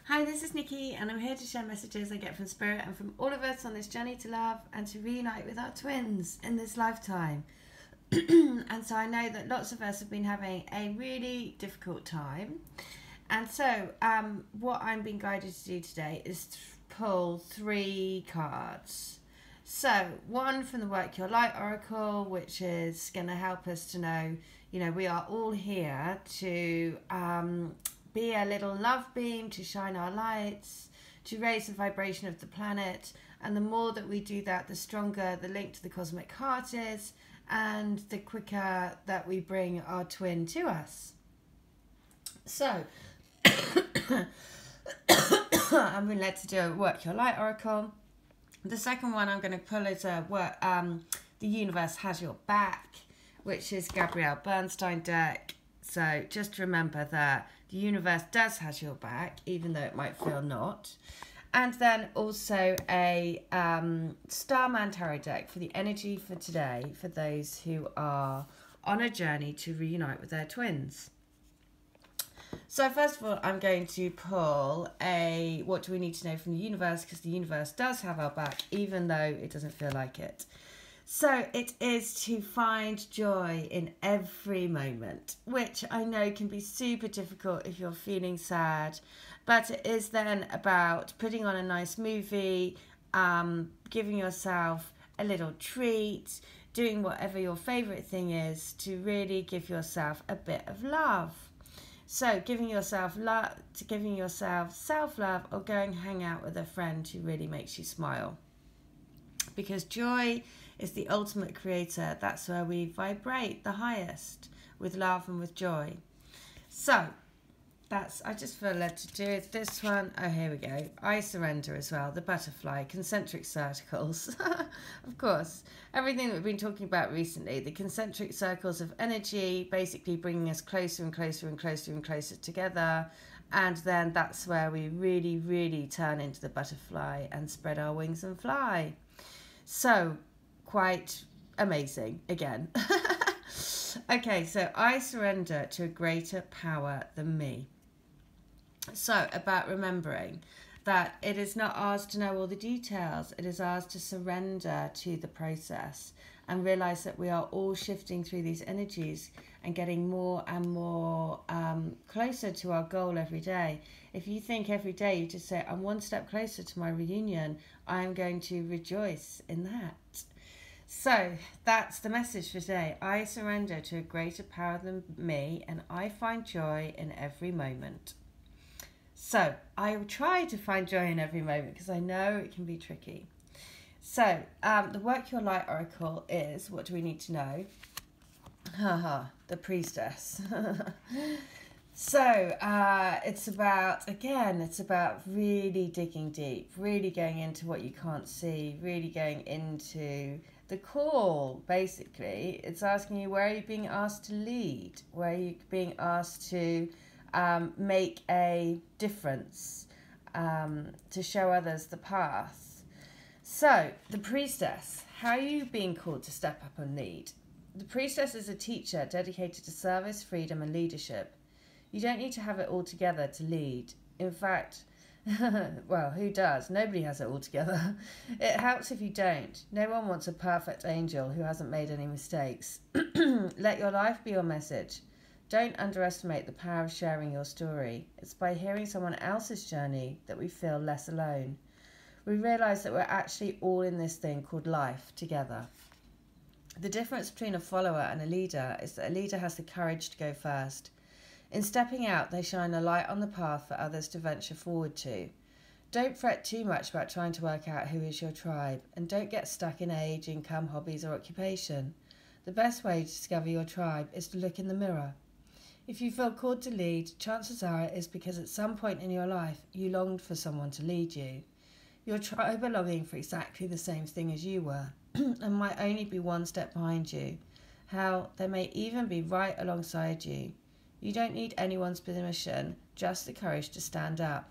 Hi, this is Nikki, and I'm here to share messages I get from Spirit and from all of us on this journey to love and to reunite with our twins in this lifetime. And so I know that lots of us have been having a really difficult time. And so what I'm being guided to do today is to pull 3 cards. So one from the Work Your Light Oracle, which is going to help us to know, we are all here to be a little love beam, to shine our lights, to raise the vibration of the planet. And the more that we do that, the stronger the link to the cosmic heart is, and the quicker that we bring our twin to us. So I've been led to do a Work Your Light Oracle. The second one I'm going to pull is The Universe Has Your Back, which is Gabrielle Bernstein deck. So just remember that the universe does have your back, even though it might feel not. And then also a Starman tarot deck for the energy for today, for those who are on a journey to reunite with their twins. So first of all, I'm going to pull a what do we need to know from the universe, because the universe does have our back, even though it doesn't feel like it. So it is to find joy in every moment, which I know can be super difficult if you're feeling sad, but it is then about putting on a nice movie, giving yourself a little treat, doing whatever your favourite thing is to really give yourself a bit of love. So giving yourself self-love, or going hang out with a friend who really makes you smile. Because joy is the ultimate creator. That's where we vibrate the highest, with love and with joy. So I just feel led to do this one. Oh, here we go. I surrender as well. The butterfly, concentric circles. Of course, everything that we've been talking about recently, the concentric circles of energy, basically bringing us closer and closer and closer and closer together. And then that's where we really, really turn into the butterfly and spread our wings and fly. So quite amazing again. Okay, so I surrender to a greater power than me. So about remembering that it is not ours to know all the details, it is ours to surrender to the process and realize that we are all shifting through these energies and getting more and more closer to our goal every day. If you think every day, you just say, I'm one step closer to my reunion, I am going to rejoice in that. So that's the message for today. I surrender to a greater power than me, and I find joy in every moment. So I try to find joy in every moment, because I know it can be tricky. So the Work Your Light Oracle is, what do we need to know? The Priestess. So it's about really digging deep, really going into what you can't see, really going into the call, basically. It's asking you, where are you being asked to lead? Where are you being asked to make a difference, to show others the path? So, the Priestess, how are you being called to step up and lead? The Priestess is a teacher dedicated to service, freedom and leadership. You don't need to have it all together to lead. In fact, well, who does? Nobody has it all together. It helps if you don't. No one wants a perfect angel who hasn't made any mistakes. Let your life be your message. Don't underestimate the power of sharing your story. It's by hearing someone else's journey that we feel less alone. We realise that we're actually all in this thing called life together. The difference between a follower and a leader is that a leader has the courage to go first. In stepping out, they shine a light on the path for others to venture forward to. Don't fret too much about trying to work out who is your tribe, and don't get stuck in age, income, hobbies or occupation. The best way to discover your tribe is to look in the mirror. If you feel called to lead, chances are it is because at some point in your life you longed for someone to lead you. Your tribe are longing for exactly the same thing as you were, and might only be one step behind you. Hell, they may even be right alongside you. You don't need anyone's permission, just the courage to stand up.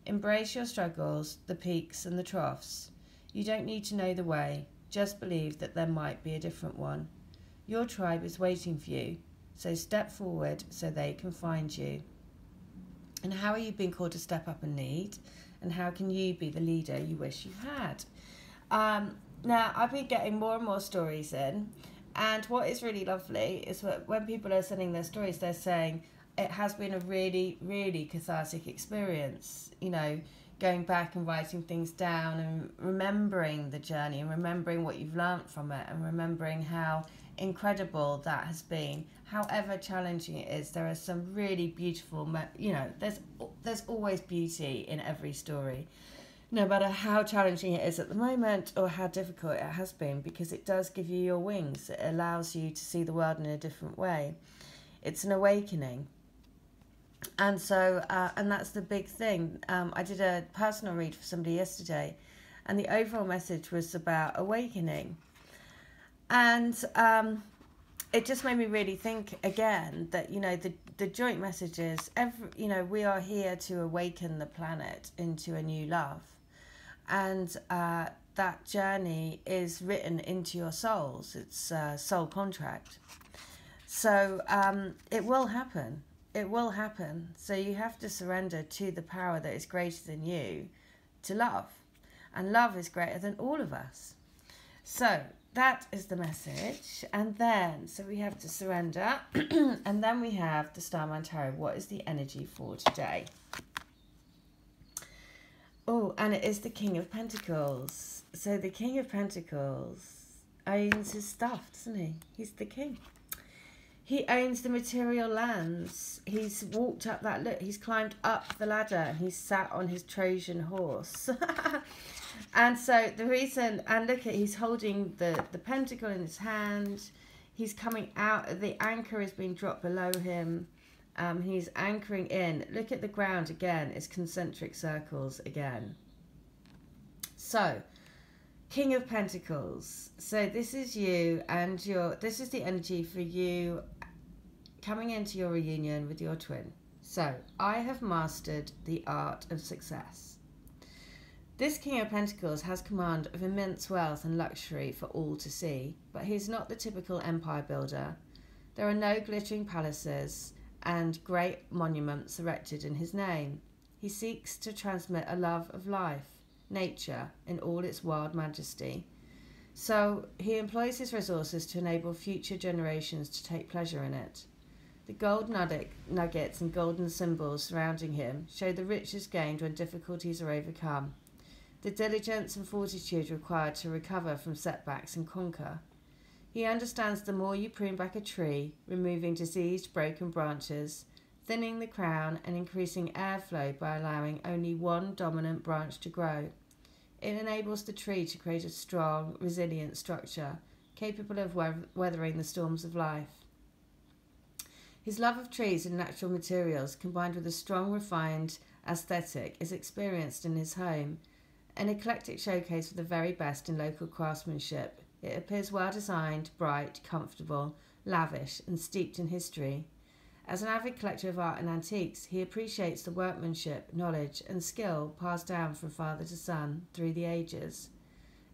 Embrace your struggles, the peaks and the troughs. You don't need to know the way, just believe that there might be a different one. Your tribe is waiting for you, so step forward so they can find you. And how are you being called to step up and lead? And how can you be the leader you wish you had? Now, I've been getting more and more stories in. And what is really lovely is that when people are sending their stories, they're saying it has been a really, really cathartic experience, you know, going back and writing things down and remembering the journey and remembering what you've learnt from it and remembering how incredible that has been. However challenging it is, there are some really beautiful, you know, there's always beauty in every story, no matter how challenging it is at the moment or how difficult it has been, because it does give you your wings. It allows you to see the world in a different way. It's an awakening. And so, and that's the big thing. I did a personal read for somebody yesterday, and the overall message was about awakening. And it just made me really think again that, you know, the joint message is, you know, we are here to awaken the planet into a new love. And that journey is written into your souls. It's a soul contract. So it will happen. It will happen. So you have to surrender to the power that is greater than you to love. And love is greater than all of us. So that is the message. And then, so we have to surrender. And then we have the Starman Tarot. What is the energy for today? Oh, and it is the King of Pentacles. So the King of Pentacles owns his stuff, doesn't he? He's the king. He owns the material lands. He's walked up that, look, he's climbed up the ladder and he's sat on his Trojan horse. And so the reason, and look at, he's holding the pentacle in his hand. He's coming out, the anchor is being dropped below him. He's anchoring in. Look at the ground again. It's concentric circles again. So, King of Pentacles. So this is you and this is the energy for you coming into your reunion with your twin. So, I have mastered the art of success. This King of Pentacles has command of immense wealth and luxury for all to see, but he's not the typical empire builder. There are no glittering palaces and great monuments erected in his name. He seeks to transmit a love of life, nature, in all its wild majesty. So he employs his resources to enable future generations to take pleasure in it. The gold nuggets and golden symbols surrounding him show the riches gained when difficulties are overcome, the diligence and fortitude required to recover from setbacks and conquer. He understands the more you prune back a tree, removing diseased, broken branches, thinning the crown and increasing airflow by allowing only one dominant branch to grow. It enables the tree to create a strong, resilient structure, capable of weathering the storms of life. His love of trees and natural materials, combined with a strong, refined aesthetic, is experienced in his home, an eclectic showcase of the very best in local craftsmanship. It appears well-designed, bright, comfortable, lavish, and steeped in history. As an avid collector of art and antiques, he appreciates the workmanship, knowledge, and skill passed down from father to son through the ages.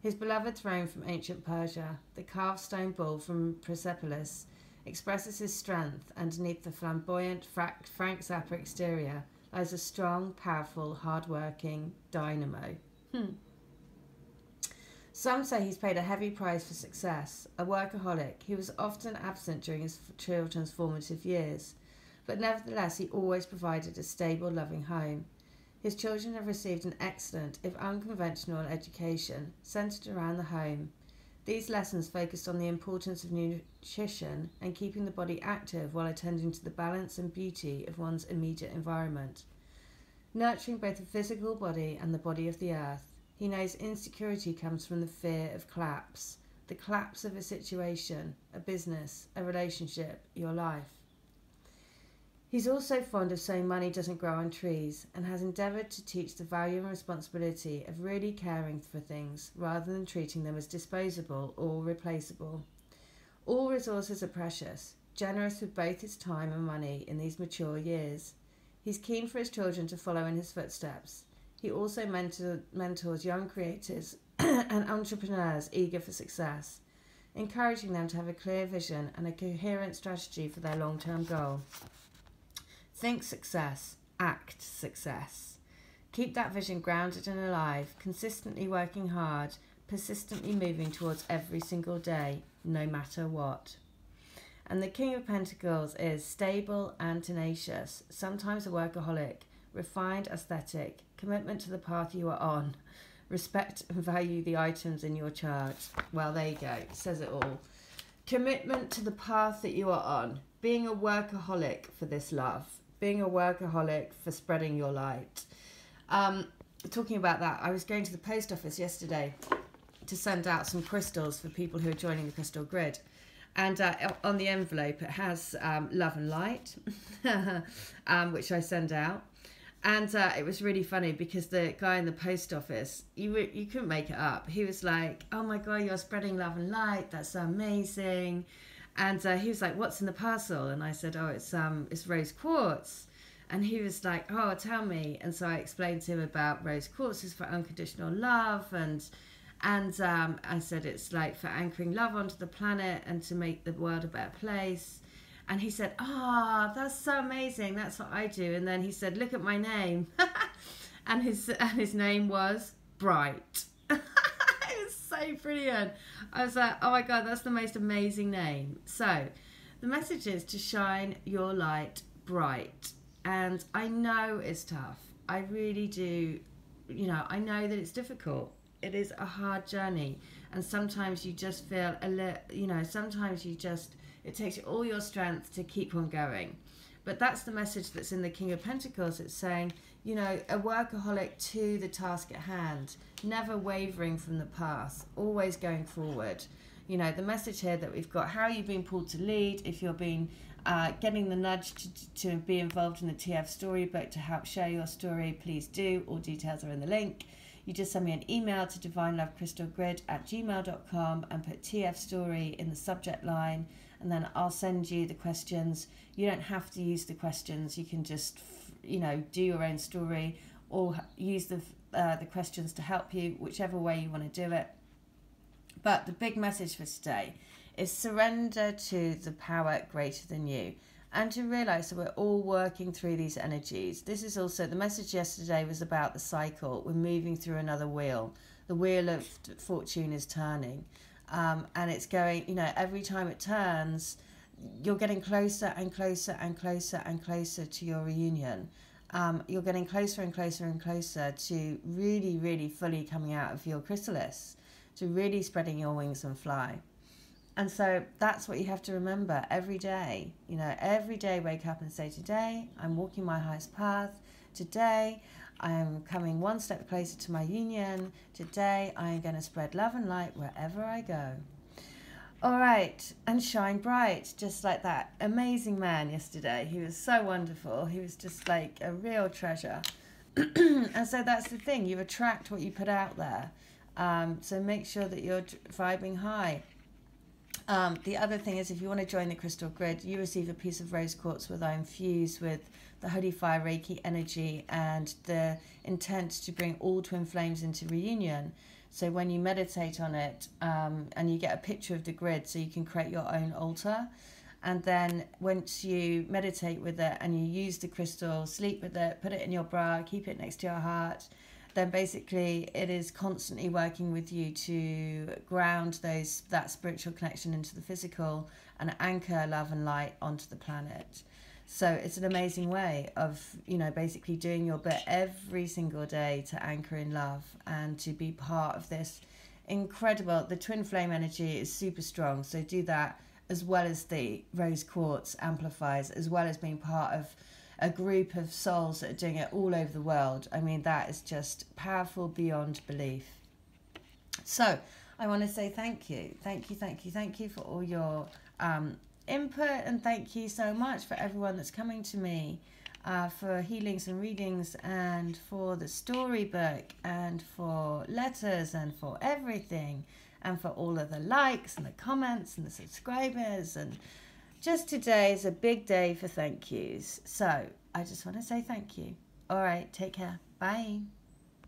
His beloved throne from ancient Persia, the carved stone bull from Persepolis, expresses his strength. Underneath the flamboyant Frank Zappa exterior lies a strong, powerful, hard-working dynamo. Some say he's paid a heavy price for success. A workaholic, he was often absent during his children's formative years, but nevertheless he always provided a stable, loving home. His children have received an excellent, if unconventional, education centered around the home. These lessons focused on the importance of nutrition and keeping the body active while attending to the balance and beauty of one's immediate environment, nurturing both the physical body and the body of the earth. He knows insecurity comes from the fear of collapse, the collapse of a situation, a business, a relationship, your life. He's also fond of saying money doesn't grow on trees and has endeavoured to teach the value and responsibility of really caring for things rather than treating them as disposable or replaceable. All resources are precious, generous with both his time and money in these mature years. He's keen for his children to follow in his footsteps. He also mentors young creators and entrepreneurs eager for success, encouraging them to have a clear vision and a coherent strategy for their long-term goal. Think success, act success. Keep that vision grounded and alive, consistently working hard, persistently moving towards every single day, no matter what. And the King of Pentacles is stable and tenacious, sometimes a workaholic, refined aesthetic, commitment to the path you are on, respect and value the items in your chart. Well, there you go, it says it all. Commitment to the path that you are on, being a workaholic for this love, being a workaholic for spreading your light. Talking about that, I was going to the post office yesterday to send out some crystals for people who are joining the crystal grid. And on the envelope, it has love and light, which I send out. And it was really funny because the guy in the post office, you couldn't make it up. He was like, oh my God, you're spreading love and light. That's so amazing. And he was like, what's in the parcel? And I said, oh, it's rose quartz. And he was like, oh, tell me. And so I explained to him about rose quartz is for unconditional love. And I said it's like for anchoring love onto the planet and to make the world a better place. And he said, oh, that's so amazing. That's what I do. And then he said, look at my name. and his name was Bright. It was so brilliant. I was like, oh my God, that's the most amazing name. So the message is to shine your light bright. And I know it's tough. I really do. You know, I know that it's difficult. It is a hard journey. And sometimes you just feel a little, you know, sometimes you just, it takes all your strength to keep on going. But that's the message that's in the King of Pentacles. It's saying, you know, a workaholic to the task at hand, never wavering from the path, always going forward. You know, the message here that we've got, how are you being pulled to lead? If you're being getting the nudge to be involved in the TF storybook to help share your story, please do. All details are in the link. You just send me an email to divinelovecrystalgrid@gmail.com and put TF story in the subject line, and then I'll send you the questions. You don't have to use the questions. You can just, you know, do your own story or use the questions to help you, whichever way you want to do it. But the big message for today is surrender to the power greater than you, and to realise that we're all working through these energies. This is also, the message yesterday was about the cycle. We're moving through another wheel. The wheel of fortune is turning. And it's going, you know, every time it turns, you're getting closer and closer and closer and closer to your reunion. You're getting closer and closer and closer to really, really fully coming out of your chrysalis, to really spreading your wings and fly. And so that's what you have to remember every day. You know, every day wake up and say, today I'm walking my highest path. Today I am coming one step closer to my union. Today I am going to spread love and light wherever I go. All right, and shine bright, just like that amazing man yesterday. He was so wonderful. He was just like a real treasure. And so that's the thing. You attract what you put out there. So make sure that you're vibing high. The other thing is, if you want to join the crystal grid, you receive a piece of rose quartz where I infuse with the holy fire Reiki energy and the intent to bring all twin flames into reunion. So when you meditate on it, and you get a picture of the grid, so you can create your own altar. And then once you meditate with it and you use the crystal, sleep with it, put it in your bra, keep it next to your heart, then basically it is constantly working with you to ground that spiritual connection into the physical and anchor love and light onto the planet. So it's an amazing way of, you know, basically doing your bit every single day to anchor in love and to be part of this incredible, the twin flame energy is super strong. So do that as well as the rose quartz amplifies, as well as being part of a group of souls that are doing it all over the world. I mean, that is just powerful beyond belief. So I want to say thank you. Thank you, thank you, thank you for all your input, and thank you so much for everyone that's coming to me for healings and readings, and for the storybook, and for letters, and for everything, and for all of the likes and the comments and the subscribers. And just today is a big day for thank yous. So I just want to say thank you. All right, take care. Bye.